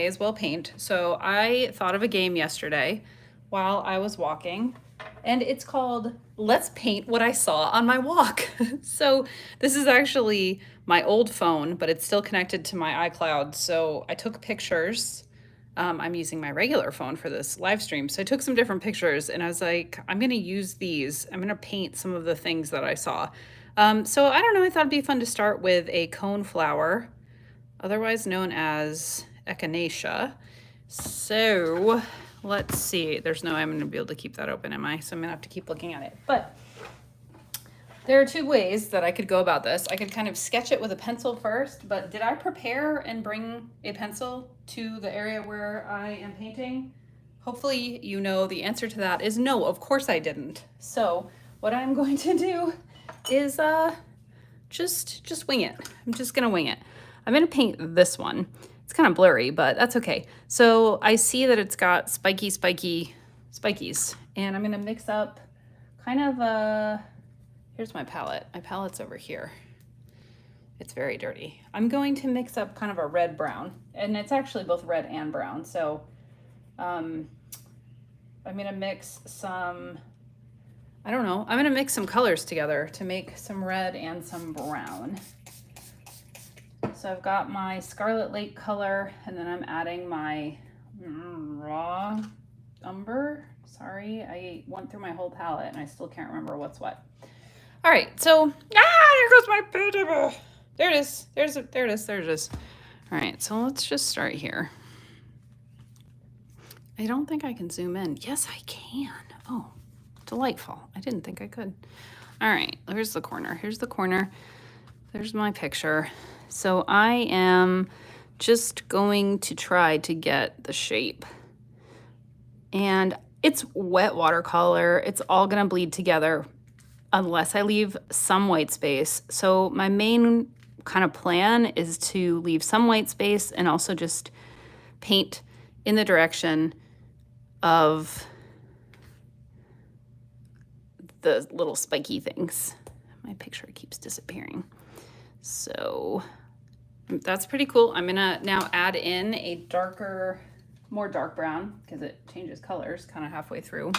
as well paint. So I thought of a game yesterday while I was walking, and it's called Let's Paint What I Saw on My Walk. So this is actually my old phone, but it's still connected to my iCloud. So I took pictures. I'm using my regular phone for this live stream. So I took some different pictures and I was like, I'm going to use these. I'm going to paint some of the things that I saw. So I don't know, I thought it'd be fun to start with a coneflower, otherwise known as echinacea. So let's see. There's no way I'm going to be able to keep that open, am I? So I'm going to have to keep looking at it. But there are two ways that I could go about this. I could kind of sketch it with a pencil first, but did I prepare and bring a pencil to the area where I am painting? Hopefully you know the answer to that is no, of course I didn't. So what I'm going to do is just wing it. I'm just gonna wing it. I'm gonna paint this one. It's kind of blurry, but that's okay. So I see that it's got spikies, and I'm gonna mix up kind of here's my palette. My palette's over here. It's very dirty. I'm going to mix up kind of a red-brown, and it's actually both red and brown. So I'm gonna mix some, I don't know, I'm gonna mix some colors together to make some red and some brown. So I've got my Scarlet Lake color, and then I'm adding my raw umber. Sorry, I went through my whole palette and I still can't remember what's what. All right, so, there goes my paper. There it is, there it is. All right, so let's just start here. I don't think I can zoom in. Yes, I can. Oh, delightful. I didn't think I could. All right, here's the corner. Here's the corner. There's my picture. So I am just going to try to get the shape. And it's wet watercolor. It's all gonna bleed together unless I leave some white space. So my main kind of plan is to leave some white space and also just paint in the direction of the little spiky things. My picture keeps disappearing. So that's pretty cool. I'm gonna now add in a more dark brown, because it changes colors kind of halfway through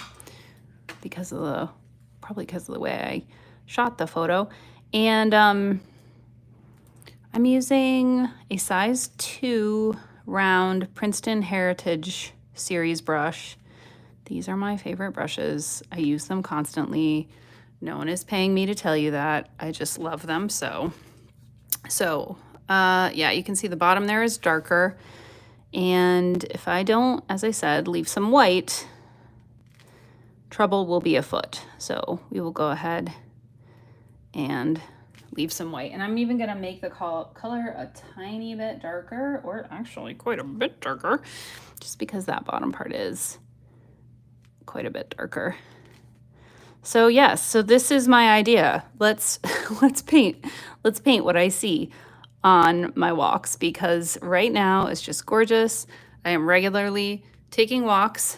probably because of the way I shot the photo. And I'm using a size 2 round Princeton Heritage Series brush. These are my favorite brushes. I use them constantly. No one is paying me to tell you that. I just love them so. Yeah, you can see the bottom there is darker. And if I don't, as I said, leave some white, trouble will be afoot. So we will go ahead and leave some white. And I'm even gonna make the color a tiny bit darker, or actually quite a bit darker, just because that bottom part is quite a bit darker. So yes, so this is my idea. Let's paint what I see on my walks, because right now it's just gorgeous. I am regularly taking walks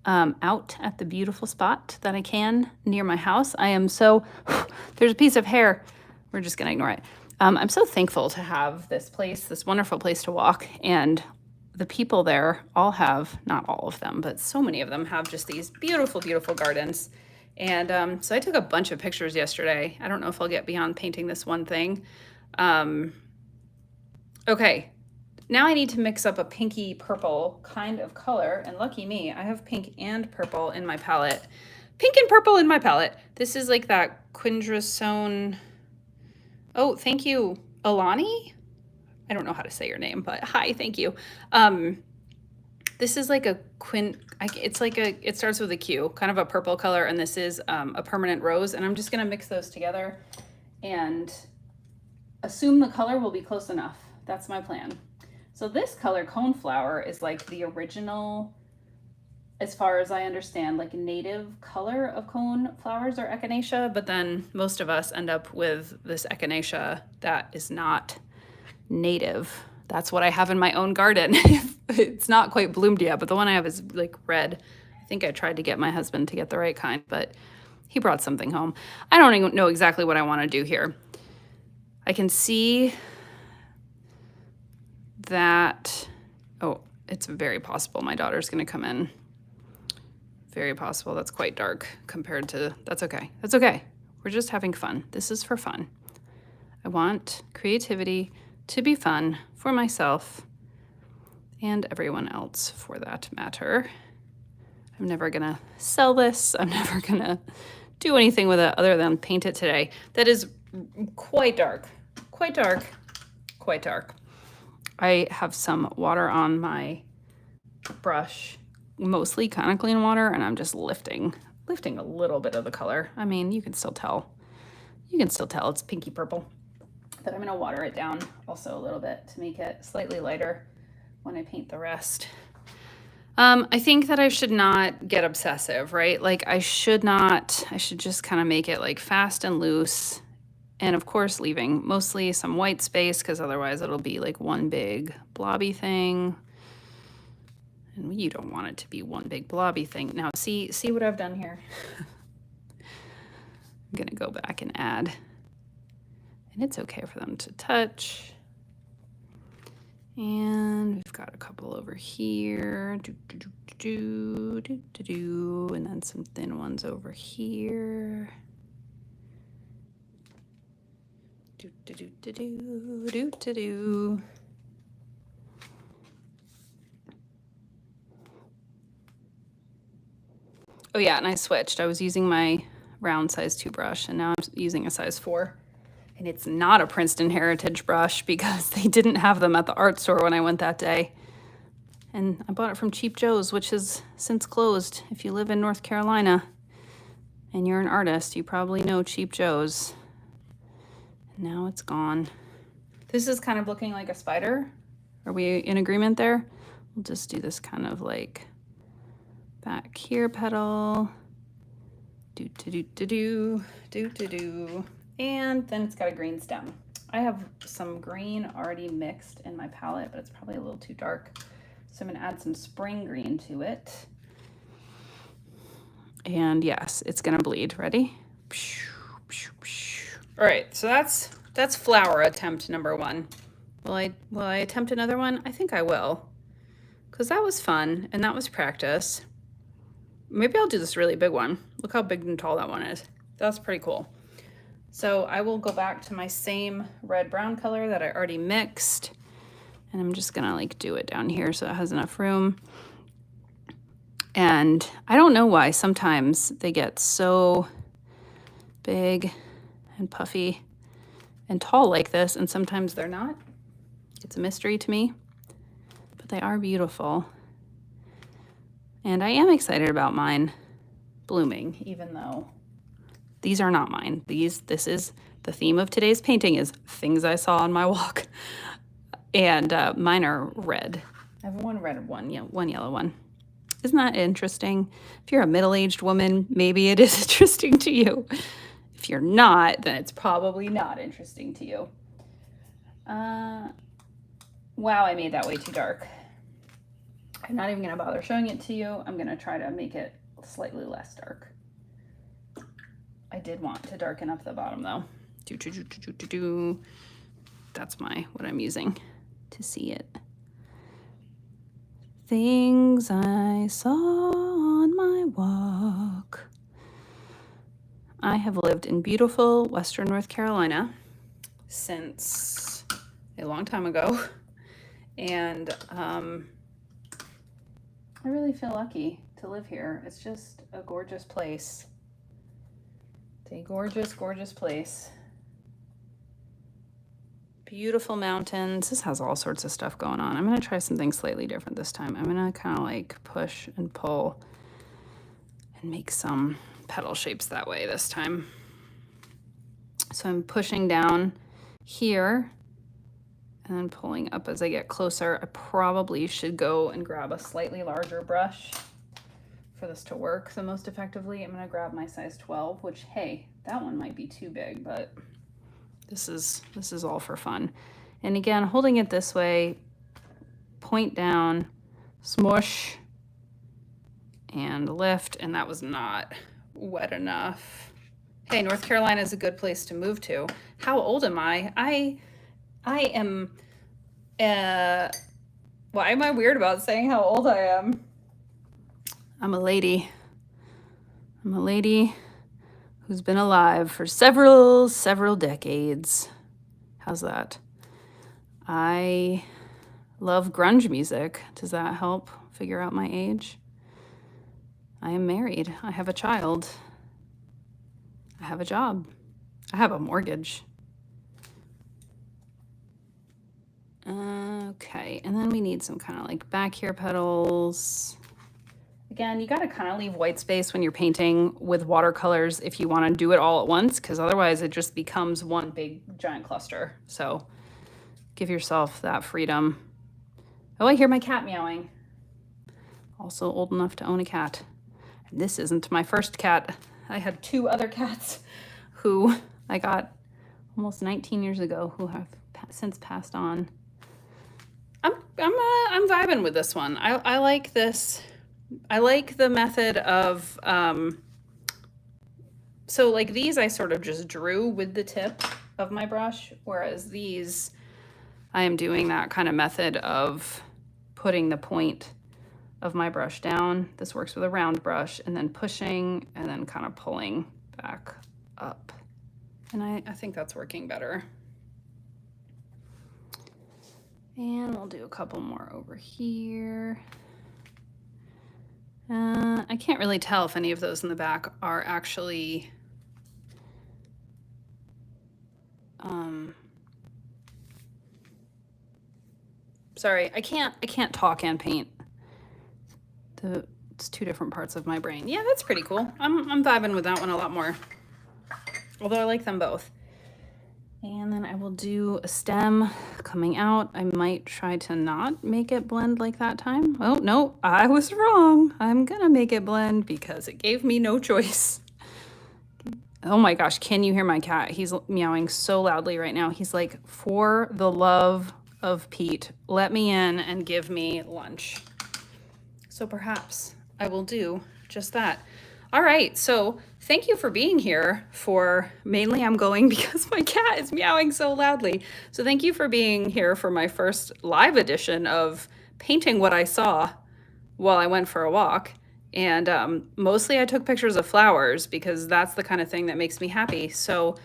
out at the beautiful spot that I can near my house. I am so, there's a piece of hair. We're just gonna ignore it. I'm so thankful to have this place, this wonderful place to walk, and the people there all have, not all of them, but so many of them have just these beautiful, beautiful gardens. And so I took a bunch of pictures yesterday. I don't know if I'll get beyond painting this one thing. Okay, now I need to mix up a pinky purple kind of color, and lucky me, I have pink and purple in my palette. Pink and purple in my palette. This is like that quindrasone. Oh, thank you, Alani? I don't know how to say your name, but hi, thank you. This is like a it starts with a Q, kind of a purple color, and this is a permanent rose, and I'm just gonna mix those together and assume the color will be close enough. That's my plan. So this color, coneflower, is like the original, as far as I understand, like native color of coneflowers or echinacea, but then most of us end up with this echinacea that is not native. That's what I have in my own garden. It's not quite bloomed yet, but the one I have is like red. I think I tried to get my husband to get the right kind, but he brought something home. I don't even know exactly what I want to do here. I can see that, oh, it's very possible my daughter's gonna come in. Very possible. That's quite dark compared to, that's okay. That's okay. We're just having fun. This is for fun. I want creativity to be fun for myself and everyone else for that matter. I'm never gonna sell this. I'm never gonna do anything with it other than paint it today. That is quite dark, quite dark, quite dark. I have some water on my brush, mostly kind of clean water, and I'm just lifting a little bit of the color. I mean, you can still tell. You can still tell it's pinky purple. But I'm gonna water it down also a little bit to make it slightly lighter when I paint the rest. I think that I should not get obsessive, right? Like I should just kind of make it like fast and loose. And of course, leaving mostly some white space because otherwise it'll be like one big blobby thing. And you don't want it to be one big blobby thing. Now, see what I've done here? I'm gonna go back and add. And it's okay for them to touch. And we've got a couple over here. And then some thin ones over here. Oh yeah, and I switched. I was using my round size 2 brush, and now I'm using a size 4. And it's not a Princeton Heritage brush because they didn't have them at the art store when I went that day. And I bought it from Cheap Joe's, which has since closed. If you live in North Carolina and you're an artist, you probably know Cheap Joe's. And now it's gone. This is kind of looking like a spider. Are we in agreement there? We'll just do this kind of like back here petal. Do. And then it's got a green stem. I have some green already mixed in my palette, but it's probably a little too dark. So I'm gonna add some spring green to it. And yes, it's gonna bleed. Ready? All right, so that's flower attempt number 1. Will I attempt another one? I think I will, because that was fun and that was practice. Maybe I'll do this really big one. Look how big and tall that one is. That's pretty cool. So I will go back to my same red-brown color that I already mixed, and I'm just gonna like do it down here so it has enough room. And I don't know why sometimes they get so big and puffy and tall like this, and sometimes they're not. It's a mystery to me, but they are beautiful. And I am excited about mine blooming, even though these are not mine. This is the theme of today's painting is things I saw on my walk. And mine are red. I have one red and one yellow one. Isn't that interesting? If you're a middle-aged woman, maybe it is interesting to you. If you're not, then it's probably not interesting to you. Wow, I made that way too dark. I'm not even gonna bother showing it to you. I'm gonna try to make it slightly less dark. I did want to darken up the bottom though. That's what I'm using to see it. Things I saw on my walk. I have lived in beautiful Western North Carolina since a long time ago. And I really feel lucky to live here. It's just a gorgeous place. It's a gorgeous, gorgeous place. Beautiful mountains. This has all sorts of stuff going on. I'm gonna try something slightly different this time. I'm gonna kind of like push and pull and make some petal shapes that way this time. So I'm pushing down here and then pulling up as I get closer. I probably should go and grab a slightly larger brush for this to work the most effectively. I'm gonna grab my size 12, which, hey, that one might be too big, but this is all for fun. And again, holding it this way, point down, smush, and lift, and that was not wet enough. Hey, North Carolina is a good place to move to. How old am I? I am Why am I weird about saying how old I am? I'm a lady. I'm a lady who's been alive for several decades. How's that? I love grunge music. Does that help figure out my age? I am married. I have a child. I have a job. I have a mortgage. Okay, and then we need some kind of like back here petals. Again, you gotta kind of leave white space when you're painting with watercolors if you want to do it all at once, because otherwise it just becomes one big giant cluster. So give yourself that freedom. Oh, I hear my cat meowing. Also old enough to own a cat. And this isn't my first cat. I had 2 other cats who I got almost 19 years ago who have since passed on. I'm vibing with this one. I like this. I like the method of, so like these I sort of just drew with the tip of my brush, whereas these I am doing that kind of method of putting the point of my brush down. This works with a round brush, and then pushing and then kind of pulling back up. And I think that's working better. And we'll do a couple more over here. I can't really tell if any of those in the back are actually sorry, I can't talk and paint. It's 2 different parts of my brain. Yeah, that's pretty cool. I'm vibing with that one a lot more. Although I like them both. And then I will do a stem coming out. I might try to not make it blend like that time. Oh, no, I was wrong. I'm gonna make it blend because it gave me no choice. Oh my gosh, can you hear my cat? He's meowing so loudly right now. He's like, for the love of Pete, let me in and give me lunch. So perhaps I will do just that. All right, so thank you for being here for, mainly I'm going because my cat is meowing so loudly. So thank you for being here for my first live edition of painting what I saw while I went for a walk. And mostly I took pictures of flowers because that's the kind of thing that makes me happy. So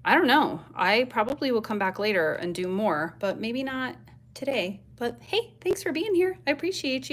I don't know, I probably will come back later and do more, but maybe not today. But hey, thanks for being here. I appreciate you.